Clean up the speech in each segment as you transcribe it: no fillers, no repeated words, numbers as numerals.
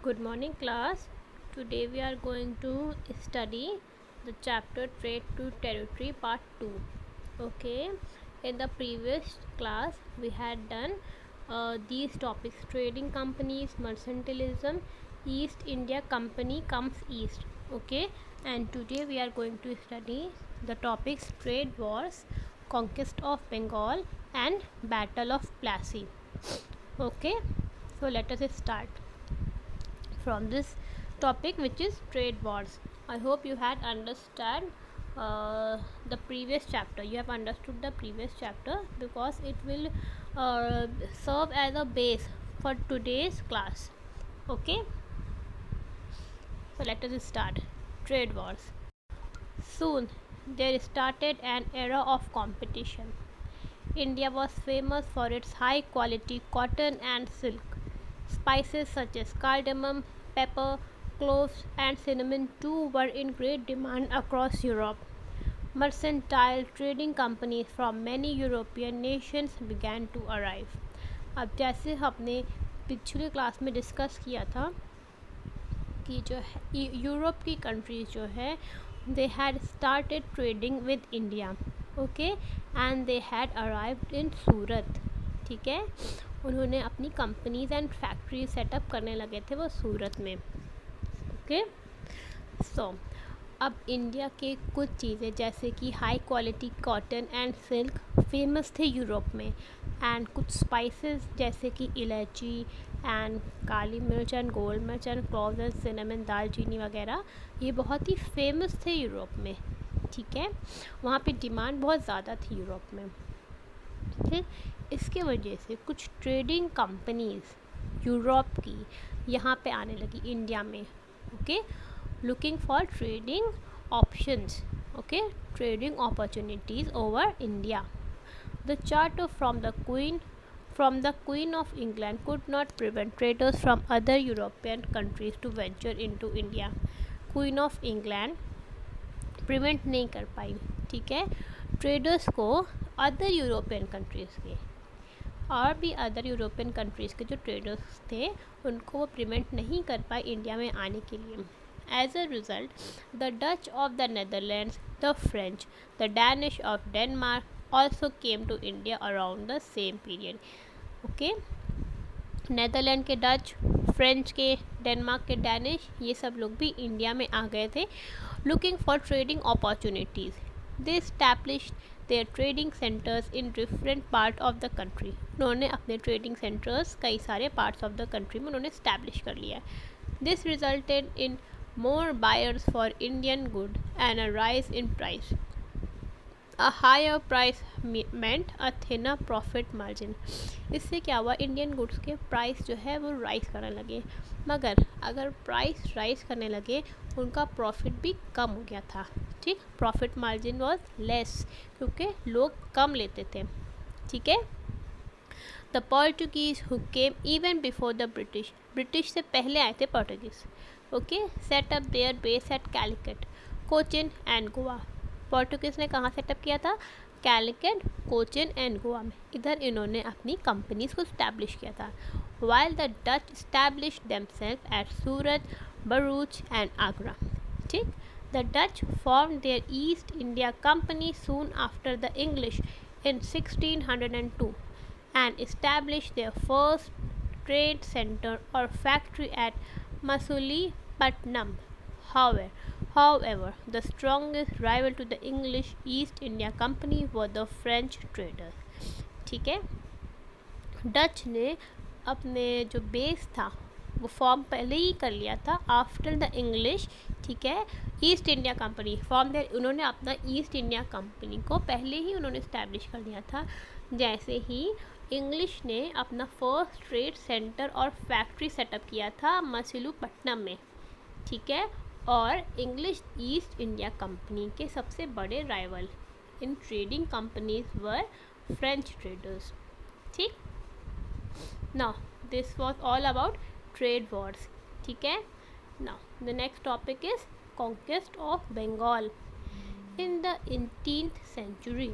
Good morning, class. Today we are going to study the chapter Trade to Territory Part 2. Okay, in the previous class, we had done these topics: trading companies, mercantilism, East India Company comes east. Okay, and today we are going to study the topics trade wars, conquest of Bengal, and Battle of Plassey. Okay, so let us start from this topic, which is trade wars. I hope you had understand the previous chapter. You have understood the previous chapter because it will serve as a base for today's class. Okay, so let us start. Trade wars. Soon there started an era of competition. India was famous for its high quality cotton and silk. Spices such as cardamom, pepper, cloves, and cinnamon too were in great demand across Europe. Mercantile trading companies from many European nations began to arrive. अब जैसे हमने पिछली class में discuss किया था कि जो है यूरोप की कंट्रीज जो है they had started trading with India. Okay, and they had arrived in Surat. ठीक है, उन्होंने अपनी कंपनीज एंड फैक्ट्री सेटअप करने लगे थे वो सूरत में. ओके, सो अब इंडिया के कुछ चीज़ें जैसे कि high quality cotton and silk famous थे यूरोप में, एंड कुछ स्पाइसेस जैसे कि इलायची एंड काली मिर्च एंड गोल मिर्च एंड क्लोव्स एंड सिनेमन दालचीनी वगैरह ये बहुत ही फेमस थे यूरोप में. ठीक है, वहाँ पे डिमांड बहुत ज़्यादा थी यूरोप में. ठीक, इसके वजह से कुछ ट्रेडिंग कंपनीज यूरोप की यहाँ पे आने लगी इंडिया में. Okay, looking for trading options, okay, trading opportunities over India. The charter from the Queen of England could not prevent traders from other European countries to venture into India. Queen of England prevent नहीं कर पाई. ठीक है, traders को other European countries के और भी other European countries के जो ट्रेडर्स थे उनको वो प्रिवेंट नहीं कर पाए इंडिया में आने के लिए. As a result, the Dutch of the Netherlands, the French, the Danish of Denmark also came to India around the same period. Okay, Netherland के डच, फ्रेंच के, डेनमार्क के डैनिश, ये सब लोग भी इंडिया में आ गए थे looking for trading opportunities. They established their trading centres in different part of the country. उन्होंने अपने ट्रेडिंग सेंटर्स कई सारे पार्ट्स ऑफ द कंट्री में उन्होंने इस्टेब्लिश कर लिया. This resulted in more buyers for Indian good and a rise in price. A higher price meant a thinner profit margin. इससे क्या हुआ, इंडियन गुड्स के प्राइस जो है वो राइज करने लगे, मगर अगर प्राइस राइज करने लगे उनका प्रॉफिट भी कम हो गया था. ठीक, प्रॉफिट मार्जिन वॉज लेस क्योंकि लोग कम लेते थे. ठीक है, the Portuguese who came even before the British, British से पहले आए थे Portuguese. Okay, set up their base at Calicut, Cochin and Goa. Portuguese ने कहाँ सेटअप किया था, कैलिकट, कोचिन एंड गोवा में. इधर इन्होंने अपनी कंपनीज को इस्टेब्लिश किया था. While the Dutch establish themselves at Surat, Bharuch and Agra. ठीक, the Dutch form their East India Company soon after the English in 1602 and established their first trade center or factory at Masulipatam. However, the strongest rival to the English East India Company were the French traders. ठीक है, Dutch ने अपने जो base था वो form पहले ही कर लिया था आफ्टर द इंग्लिश. ठीक है, East India Company form their, उन्होंने अपना ईस्ट इंडिया कंपनी को पहले ही उन्होंने इस्टेब्लिश कर लिया था जैसे ही इंग्लिश ने अपना फर्स्ट ट्रेड सेंटर और फैक्ट्री सेटअप किया था मसूलीपट्टनम में. ठीक है, और इंग्लिश ईस्ट इंडिया कंपनी के सबसे बड़े rival in trading companies were French traders. ठीक, now this was all about trade wars. ठीक है, now the next topic is conquest of Bengal. In the 18th century,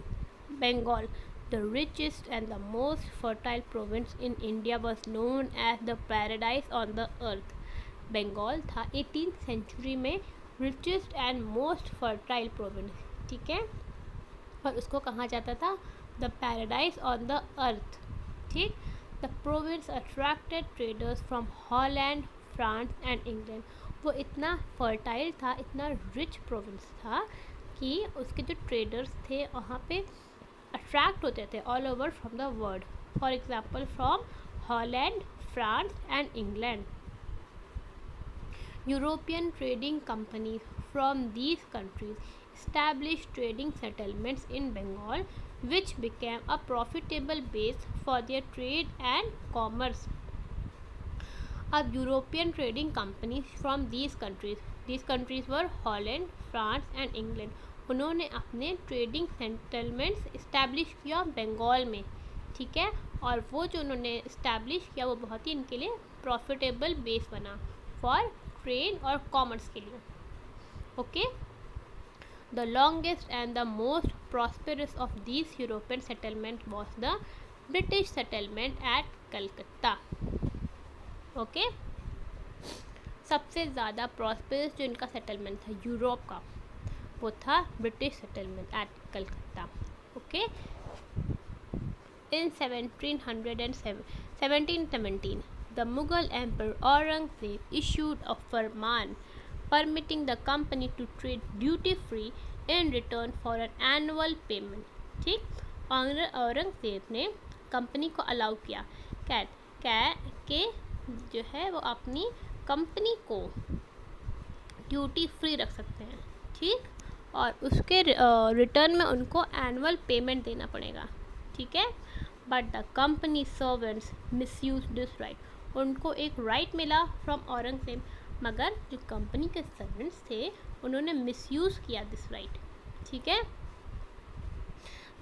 Bengal, the richest and the most fertile province in India, was known as the paradise on the earth. Bengal था 18th century में richest and most fertile province, ठीक है, और उसको कहा जाता था the paradise on the earth, ठीक। The province attracted traders from Holland, France and England. वो इतना फर्टाइल था, इतना रिच प्रोविंस था कि उसके जो ट्रेडर्स थे वहाँ पे अट्रैक्ट होते थे all over from the world, for example from Holland, France and England. European trading companies from these countries established trading settlements in Bengal, which became a profitable base for their trade and commerce. अब European trading companies from these countries were Holland, France and England, उन्होंने अपने trading settlements establish किया बंगाल में, ठीक है, और वो जो उन्होंने इस्टेब्लिश किया वो बहुत ही इनके लिए प्रॉफिटेबल बेस बना फॉर ट्रेड और कॉमर्स के लिए, okay. The longest and the most prosperous of this European settlement was the British settlement at Calcutta, okay. सबसे ज़्यादा प्रॉस्पेरस जो इनका सेटलमेंट था यूरोप का वो था British settlement at Calcutta, okay. In 1717 the Mughal Emperor Aurangzeb issued a farman permitting the company to trade duty free in return for an annual payment, ठीक। औरंगजेब ने कंपनी को अलाउ किया कि जो है वो अपनी कंपनी को ड्यूटी फ्री रख सकते हैं, ठीक, और उसके रिटर्न में उनको एनुअल पेमेंट देना पड़ेगा, ठीक है। But the company servants misuse this right, उनको एक राइट मिला फ्रॉम औरंगजेब, मगर जो कंपनी के सर्वेंट्स थे उन्होंने मिसयूज़ किया दिस राइट, ठीक है।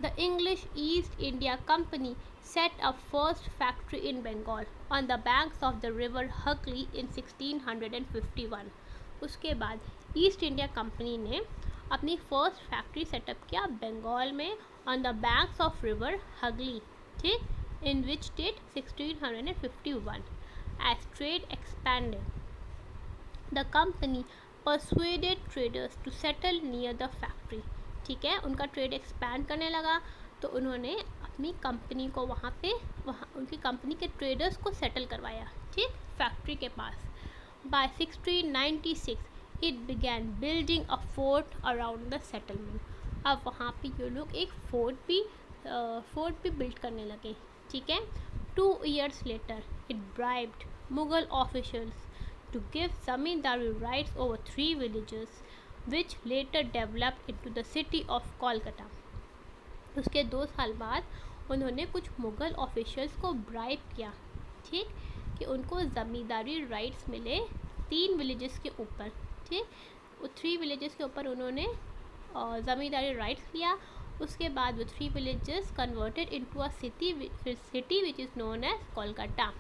The English east India company set up first factory in Bengal on the banks of the river Hugli in 1651। उसके बाद ईस्ट इंडिया कंपनी ने अपनी फर्स्ट फैक्ट्री सेटअप किया बंगाल में on the banks of river Hooghly, ठीक, इन which date 1651। As trade expanded, the company persuaded traders to settle near the factory, ठीक है, उनका ट्रेड एक्सपैंड करने लगा तो उन्होंने अपनी कंपनी को वहाँ उनकी कंपनी के ट्रेडर्स को सेटल करवाया, ठीक, फैक्ट्री के पास। By 1696 it began building a fort around the settlement. अब वहाँ पे ये लोग एक फोर्ट भी बिल्ड करने लगे, ठीक है। 2 years later it bribed Mughal officials to give zamindari rights over 3 villages, which later developed into the city of Kolkata। उसके 2 साल बाद उन्होंने कुछ मुग़ल ऑफिशियल्स को ब्राइब किया, ठीक, कि उनको ज़मींदारी राइट्स मिले 3 विलेजेस के ऊपर, ठीक, 3 विलेजेस के ऊपर उन्होंने ज़मींदारी राइट्स लिया। उसके बाद वो 3 villages converted into a city which is known as Kolkata.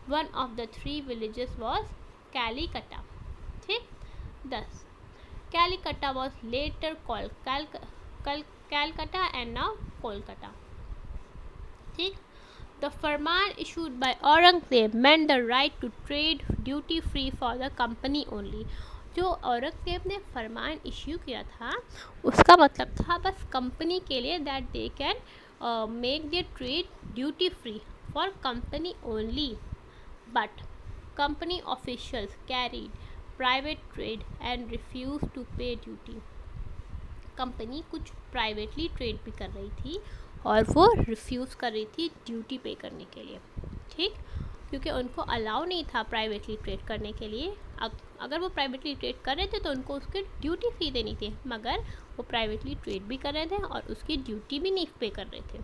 One of the 3 villages was Kalikata, ठीक। 10 Kalikata was later called Calcutta and now Kolkata, ठीक। The farman issued by Aurangzeb meant the right to trade duty free for the company only। जो औरंगजेब ने फरमान issue किया था उसका मतलब था बस कंपनी के लिए that they can make their trade duty free for company only, but company officials carried private trade and refuse to pay duty. Company कुछ प्राइवेटली ट्रेड भी कर रही थी और वो रिफ्यूज़ कर रही थी ड्यूटी पे करने के लिए, ठीक, क्योंकि उनको अलाउ नहीं था प्राइवेटली ट्रेड करने के लिए। अगर वो प्राइवेटली ट्रेड कर रहे थे तो उनको उसकी ड्यूटी फी देनी थी, मगर वो प्राइवेटली ट्रेड भी कर रहे थे और उसकी ड्यूटी भी नहीं पे कर रहे थे।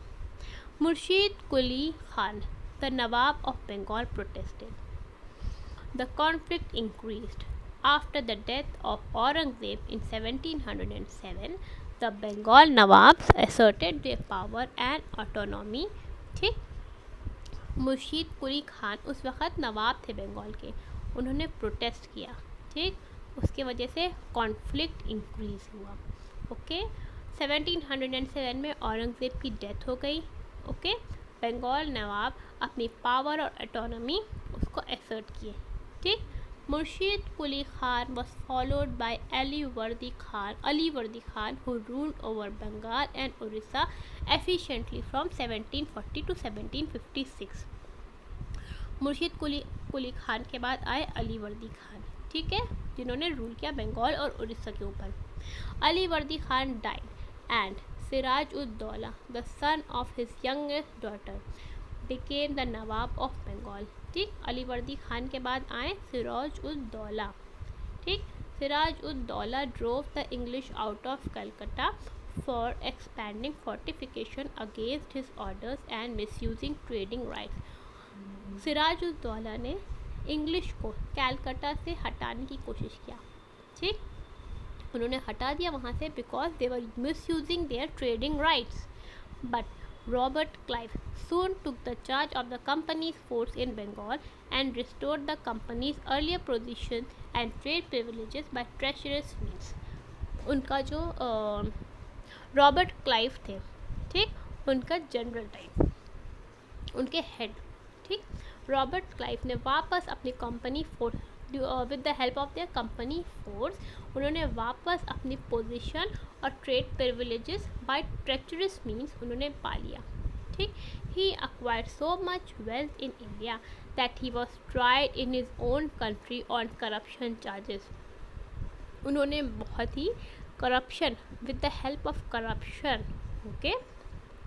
Murshid Quli Khan the Nawab of Bengal protested. The conflict increased after the death of Aurangzeb in 1707। The Bengal Nawabs asserted their power and autonomy, ठीक। मुर्शीद कुली खान उस वक़्त नवाब थे बंगाल के, उन्होंने प्रोटेस्ट किया, ठीक, उसके वजह से कॉन्फ्लिक्ट इंक्रीज़ हुआ, ओके। 1707 में औरंगज़ेब की डेथ हो गई, ओके। बंगाल नवाब अपनी पावर और ऑटोनॉमी उसको एसर्ट किए, ठीक। Murshid Quli Khan was followed by Ali Wardi Khan, who ruled over Bengal and Orissa efficiently from 1740 to 1756. मुर्शिद कुली खान के बाद आए अली वर्दी खान, ठीक है, जिन्होंने रूल किया बंगाल और उड़ीसा के ऊपर. अली वर्दी Khan died and Siraj ud Daula, the son of his youngest daughter, became the Nawab of Bengal. ठीक, अली वर्दी खान के बाद आए सिराज उद दौला. ठीक, Siraj ud Daula drove the English out of Calcutta for expanding fortification against his orders and misusing trading rights. Siraj ud Daula ने इंग्लिश को कलकत्ता से हटाने की कोशिश किया. ठीक, उन्होंने हटा दिया वहाँ से because they were misusing their trading rights. But Robert Clive soon took the charge of the company's force in Bengal and restored the company's earlier position and trade privileges by treacherous means. उनका जो Robert Clive थे, ठीक, उनका general type, उनके head, ठीक, Robert Clive ने वापस अपनी company force with the help of their company force, उन्होंने वापस अपनी पोजीशन और trade privileges by treacherous means उन्होंने पा लिया. ठीक, he acquired so much wealth in India that he was tried in his own country on corruption charges. उन्होंने बहुत ही corruption, with the help of corruption, okay,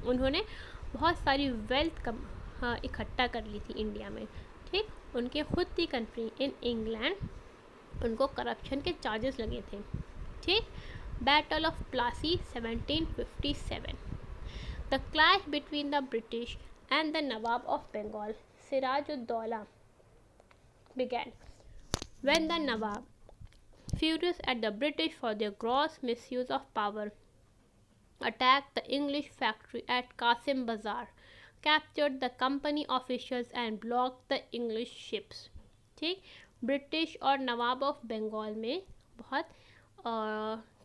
उन्होंने बहुत सारी वेल्थ इकट्ठा कर ली थी इंडिया में. ठीक, उनके खुद की कंट्री इन इंग्लैंड उनको करप्शन के चार्जेस लगे थे. ठीक, battle of Plassey 1757. The clash between the British and the Nawab of Bengal Siraj ud Daula began when the Nawab, furious at the British for their gross misuse of power, attacked the English factory at Qasim Bazaar, captured the company officials and blocked the English ships. ठीक, British और नवाब of Bengal में बहुत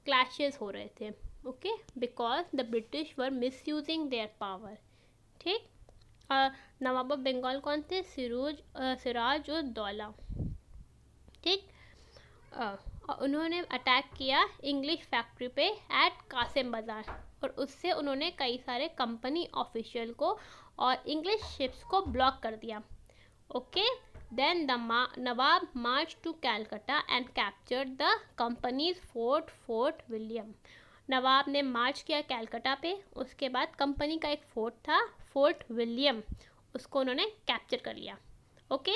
clashes हो रहे थे. Okay, because the British were misusing their power. ठीक, नवाब of Bengal कौन थे? सिराज उद दौला. ठीक, उन्होंने अटैक किया इंग्लिश फैक्ट्री पे एट कासिम बाज़ार और उससे उन्होंने कई सारे कंपनी ऑफिशियल को और इंग्लिश शिप्स को ब्लॉक कर दिया. Okay, then the nawab march to Calcutta and captured the company's fort William. नवाब ने मार्च किया कैलकाटा पे, उसके बाद कंपनी का एक फोर्ट था फोर्ट विलियम, उसको उन्होंने कैप्चर कर लिया. ओके,